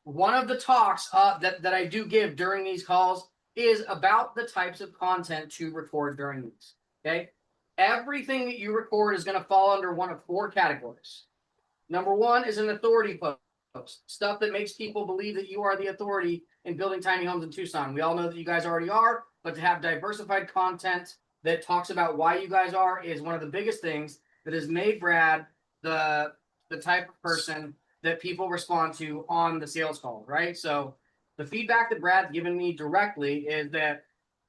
one of the talks that I do give during these calls is about the types of content to record during these. Okay. Everything that you record is going to fall under one of four categories. Number one is an authority post, stuff that makes people believe that you are the authority in building tiny homes in Tucson. We all know that you guys already are, but to have diversified content that talks about why you guys are is one of the biggest things that has made Brad the type of person that people respond to on the sales call, right? So the feedback that Brad's given me directly is that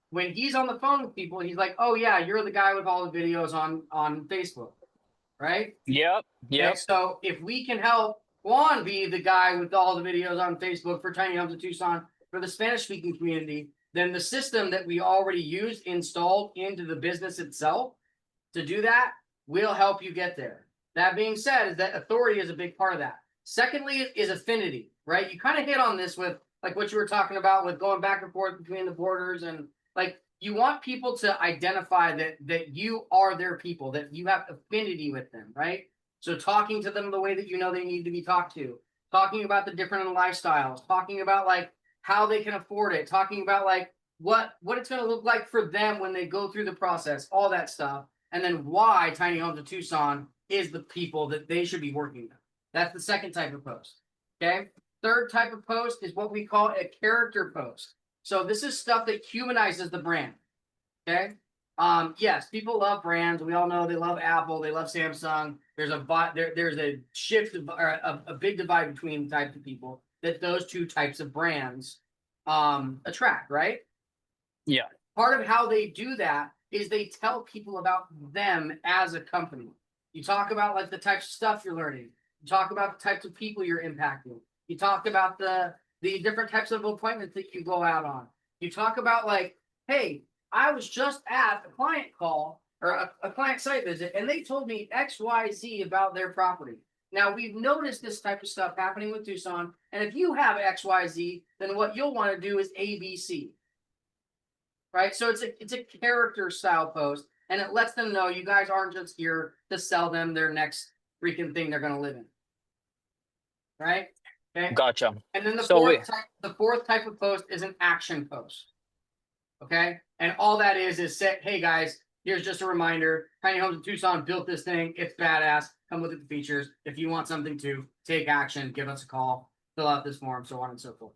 when he's on the phone with people, he's like, "Oh yeah, you're the guy with all the videos on Facebook, right?" Yep. Okay, Yep. so if we can help Juan be the guy with all the videos on Facebook for Tiny Homes of Tucson for the Spanish-speaking community, then the system that we already used installed into the business itself to do that will help you get there. That being said, is that authority is a big part of that. Secondly, is affinity, right? You kind of hit on this with like what you were talking about with going back and forth between the borders, and like you want people to identify that you are their people, that you have affinity with them, right? So talking to them the way that you know they need to be talked to, talking about the different lifestyles, talking about like how they can afford it, talking about like what it's going to look like for them when they go through the process, all that stuff, and then why Tiny Homes of Tucson is the people that they should be working with. That's the second type of post. Okay. Third type of post is what we call a character post. So this is stuff that humanizes the brand. Okay. Yes, people love brands. We all know they love Apple, they love Samsung. There's a shift or a big divide between types of people that those two types of brands attract, right? Yeah. Part of how they do that is they tell people about them as a company. You talk about like the types of stuff you're learning. You talk about the types of people you're impacting. You talk about the different types of appointments that you go out on. You talk about like, hey, I was just at a client call or a client site visit, and they told me X, Y, Z about their property. Now we've noticed this type of stuff happening with Tucson, and if you have X, Y, Z, then what you'll want to do is A, B, C. Right? So it's a character style post, and it lets them know you guys aren't just here to sell them their next freaking thing they're going to live in. Right? Okay. Gotcha. And then So we the fourth type of post is an action post. Okay. And all that is say, hey guys, here's just a reminder. Tiny Homes in Tucson built this thing. It's badass. Come look at the features. If you want something to take action, give us a call, fill out this form, so on and so forth.